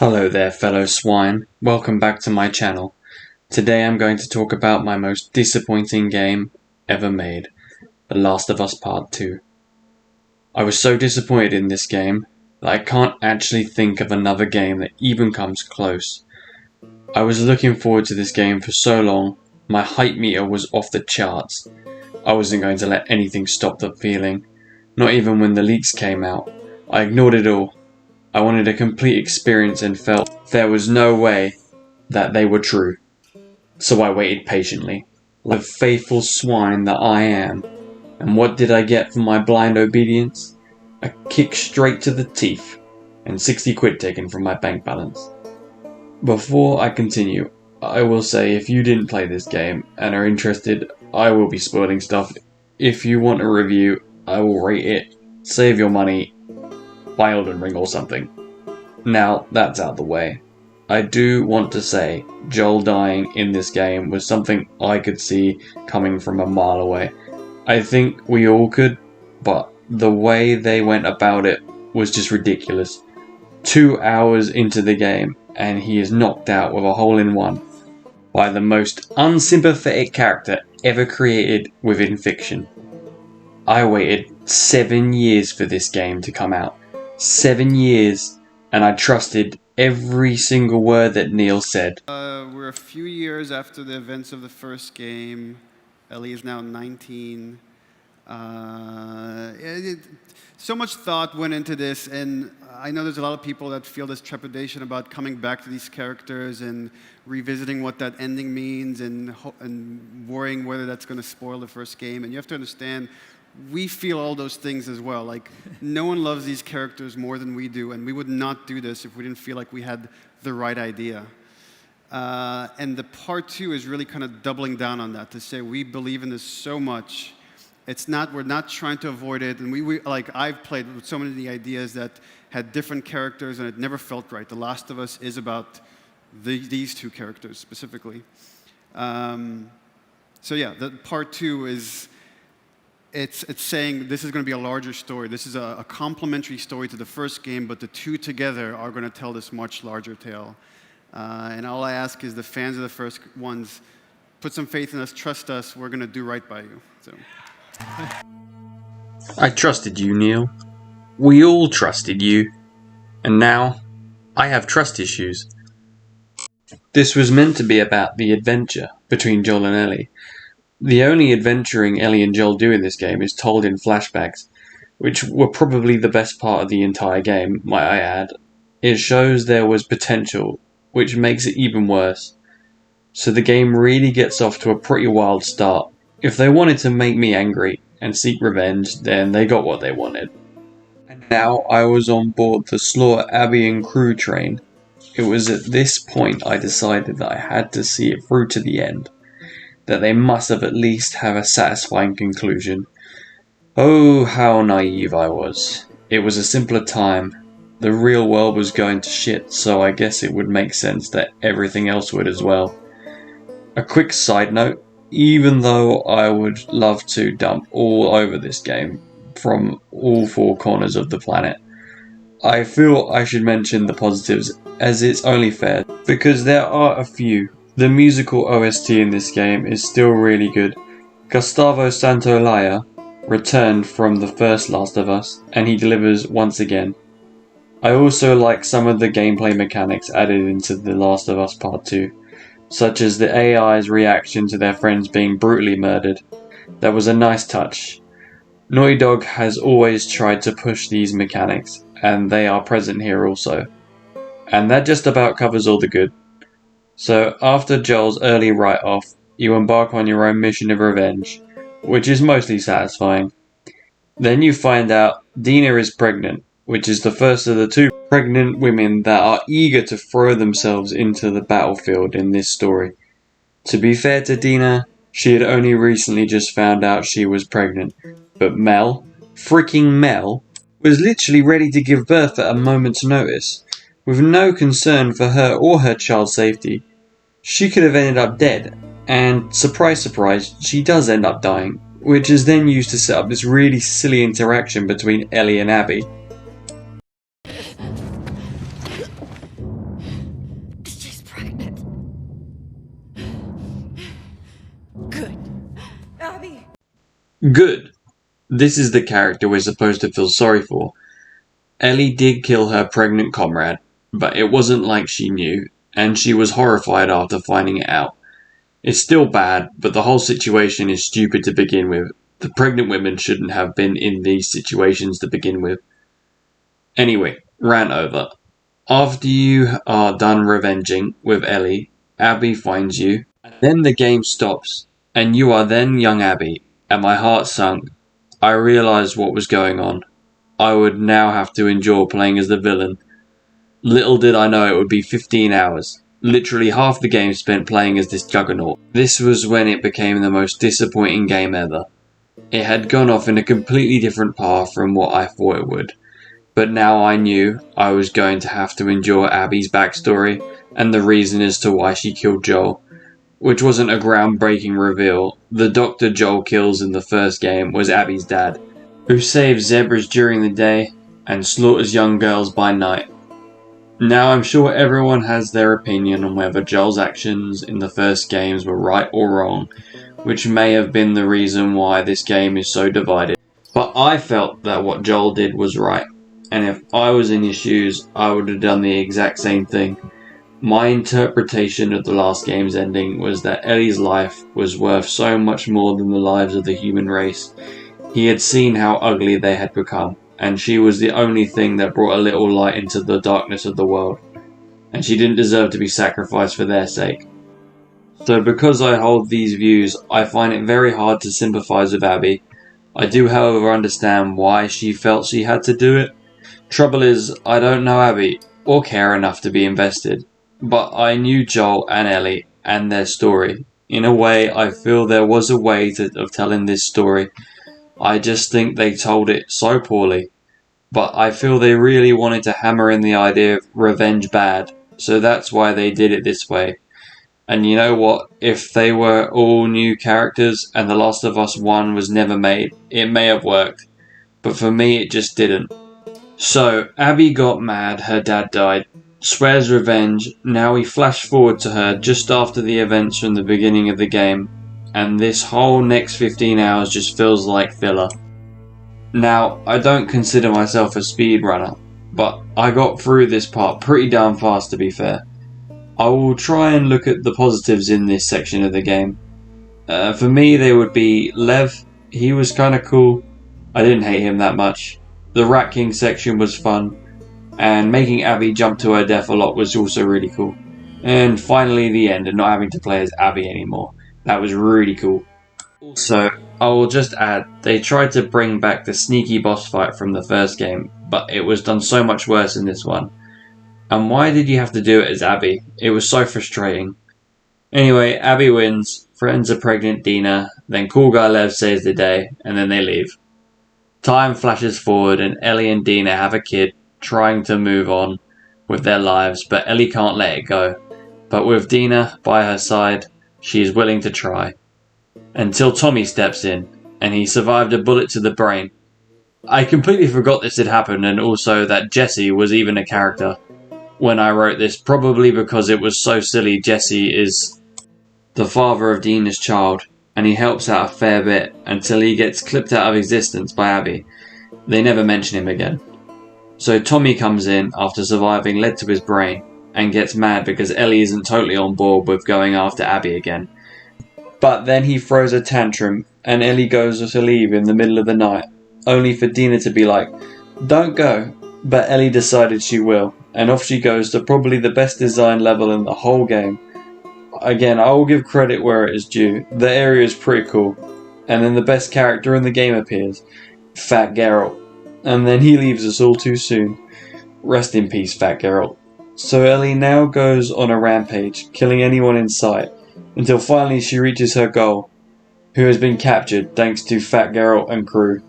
Hello there, fellow swine. Welcome back to my channel. Today I'm going to talk about my most disappointing game ever made, The Last of Us Part 2. I was so disappointed in this game that I can't actually think of another game that even comes close. I was looking forward to this game for so long, my hype meter was off the charts. I wasn't going to let anything stop the feeling, not even when the leaks came out. I ignored it all. I wanted a complete experience and felt there was no way that they were true. So I waited patiently, like the faithful swine that I am. And what did I get for my blind obedience? A kick straight to the teeth, and 60 quid taken from my bank balance. Before I continue, I will say if you didn't play this game and are interested, I will be spoiling stuff. If you want a review, I will rate it. Save your money. Buy Elden Ring or something. Now that's out the way, I do want to say Joel dying in this game was something I could see coming from a mile away. I think we all could, but the way they went about it was just ridiculous. 2 hours into the game and he is knocked out with a hole-in-one by the most unsympathetic character ever created within fiction. I waited 7 years for this game to come out. 7 years, and I trusted every single word that Neil said. We're a few years after the events of the first game. Ellie is now 19. So much thought went into this, and I know there's a lot of people that feel this trepidation about coming back to these characters and revisiting what that ending means and worrying whether that's going to spoil the first game. And you have to understand, we feel all those things as well. Like, no one loves these characters more than we do, and we would not do this if we didn't feel like we had the right idea. And the part 2 is really kind of doubling down on that, to say we believe in this so much. We're not trying to avoid it, and like, I've played with so many of the ideas that had different characters, and it never felt right. The Last of Us is about these two characters specifically. So yeah, the part 2 is, it's saying this is going to be a larger story. This is a complementary story to the first game, but the two together are going to tell this much larger tale. And all I ask is the fans of the first ones, put some faith in us, trust us, we're going to do right by you. So. I trusted you, Neil. We all trusted you. And now, I have trust issues. This was meant to be about the adventure between Joel and Ellie. The only adventuring Ellie and Joel do in this game is told in flashbacks, which were probably the best part of the entire game, might I add. It shows there was potential, which makes it even worse. So the game really gets off to a pretty wild start. If they wanted to make me angry and seek revenge, then they got what they wanted. And now I was on board the slaughter Abby and crew train. It was at this point I decided that I had to see it through to the end. That they must have at least have a satisfying conclusion. Oh, how naive I was. It was a simpler time. The real world was going to shit, so I guess it would make sense that everything else would as well. A quick side note, even though I would love to dump all over this game from all 4 corners of the planet, I feel I should mention the positives, as it's only fair, because there are a few. The musical OST in this game is still really good. Gustavo Santaolalla returned from the first Last of Us, and he delivers once again. I also like some of the gameplay mechanics added into The Last of Us Part 2, such as the AI's reaction to their friends being brutally murdered. That was a nice touch. Naughty Dog has always tried to push these mechanics, and they are present here also. And that just about covers all the good. So after Joel's early write-off, you embark on your own mission of revenge, which is mostly satisfying. Then you find out Dina is pregnant, which is the first of the 2 pregnant women that are eager to throw themselves into the battlefield in this story. To be fair to Dina, she had only recently just found out she was pregnant, but Mel, freaking Mel, was literally ready to give birth at a moment's notice, with no concern for her or her child's safety. She could have ended up dead, and surprise surprise, she does end up dying, which is then used to set up this really silly interaction between Ellie and Abby. Good. This is the character we're supposed to feel sorry for. Ellie did kill her pregnant comrade, but it wasn't like she knew, and she was horrified after finding it out. It's still bad, but the whole situation is stupid to begin with. The pregnant women shouldn't have been in these situations to begin with. Anyway, rant over. After you are done revenging with Ellie, Abby finds you, and then the game stops, and you are then young Abby, and my heart sunk. I realised what was going on. I would now have to endure playing as the villain. Little did I know it would be 15 hours. Literally half the game spent playing as this juggernaut. This was when it became the most disappointing game ever. It had gone off in a completely different path from what I thought it would. But now I knew I was going to have to endure Abby's backstory and the reason as to why she killed Joel, which wasn't a groundbreaking reveal. The doctor Joel kills in the first game was Abby's dad, who saves zebras during the day and slaughters young girls by night. Now I'm sure everyone has their opinion on whether Joel's actions in the first games were right or wrong, which may have been the reason why this game is so divided. But I felt that what Joel did was right, and if I was in his shoes, I would have done the exact same thing. My interpretation of the last game's ending was that Ellie's life was worth so much more than the lives of the human race. He had seen how ugly they had become, and she was the only thing that brought a little light into the darkness of the world, and she didn't deserve to be sacrificed for their sake. So because I hold these views, I find it very hard to sympathise with Abby. I do however understand why she felt she had to do it. Trouble is, I don't know Abby, or care enough to be invested, but I knew Joel and Ellie and their story. In a way, I feel there was a way of telling this story. I just think they told it so poorly. But I feel they really wanted to hammer in the idea of revenge bad, so that's why they did it this way. And you know what? If they were all new characters and The Last of Us 1 was never made, it may have worked. But for me, it just didn't. So, Abby got mad her dad died, swears revenge. Now we flash forward to her just after the events from the beginning of the game, and this whole next 15 hours just feels like filler. Now, I don't consider myself a speedrunner, but I got through this part pretty damn fast to be fair. I will try and look at the positives in this section of the game. For me, they would be Lev. He was kinda cool. I didn't hate him that much. The Rat King section was fun, and making Abby jump to her death a lot was also really cool. And finally the end, and not having to play as Abby anymore. That was really cool. Also, I will just add, they tried to bring back the sneaky boss fight from the first game, but it was done so much worse in this one. And why did you have to do it as Abby? It was so frustrating. Anyway, Abby wins, friends are pregnant Dina, then cool guy Lev saves the day, and then they leave. Time flashes forward and Ellie and Dina have a kid, trying to move on with their lives, but Ellie can't let it go. But with Dina by her side, she is willing to try. Until Tommy steps in, and he survived a bullet to the brain. I completely forgot this had happened, and also that Jesse was even a character when I wrote this, probably because it was so silly. Jesse is the father of Dina's child, and he helps out a fair bit until he gets clipped out of existence by Abby. They never mention him again. So Tommy comes in after surviving lead to his brain, and gets mad because Ellie isn't totally on board with going after Abby again. But then he throws a tantrum, and Ellie goes to leave in the middle of the night, only for Dina to be like, "Don't go." But Ellie decided she will, and off she goes to probably the best designed level in the whole game. Again, I will give credit where it is due. The area is pretty cool. And then the best character in the game appears, Fat Geralt. And then he leaves us all too soon. Rest in peace, Fat Geralt. So Ellie now goes on a rampage, killing anyone in sight, until finally she reaches her goal, who has been captured thanks to Fat Geralt and crew.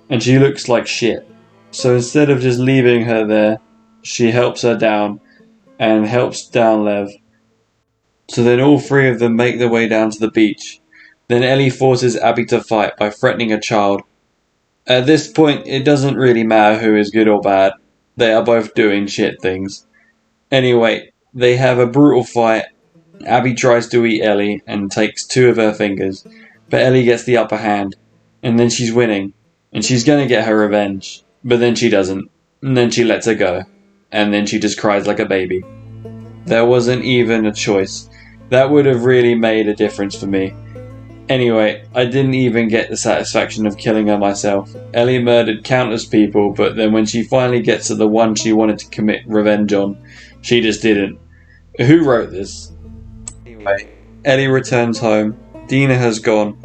And she looks like shit. So instead of just leaving her there, she helps her down, and helps down Lev. So then all three of them make their way down to the beach. Then Ellie forces Abby to fight by threatening a child. At this point, it doesn't really matter who is good or bad. They are both doing shit things. Anyway, they have a brutal fight. Abby tries to eat Ellie and takes two of her fingers, but Ellie gets the upper hand, and then she's winning, and she's gonna get her revenge, but then she doesn't, and then she lets her go, and then she just cries like a baby. There wasn't even a choice. That would have really made a difference for me. Anyway, I didn't even get the satisfaction of killing her myself. Ellie murdered countless people, but then when she finally gets to the one she wanted to commit revenge on, she just didn't. Who wrote this? Anyway, Ellie returns home, Dina has gone,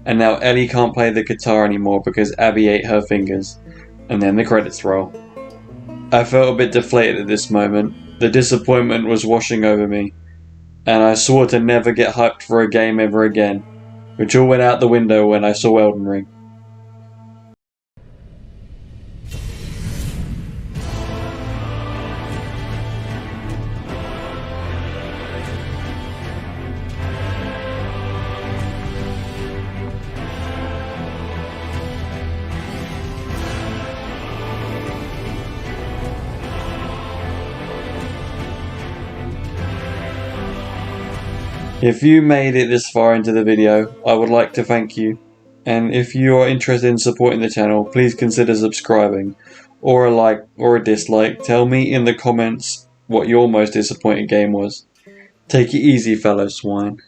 and now Ellie can't play the guitar anymore because Abby ate her fingers. And then the credits roll. I felt a bit deflated at this moment. The disappointment was washing over me, and I swore to never get hyped for a game ever again, which all went out the window when I saw Elden Ring. If you made it this far into the video, I would like to thank you. And if you are interested in supporting the channel, please consider subscribing, or a like or a dislike. Tell me in the comments what your most disappointing game was. Take it easy, fellow swine.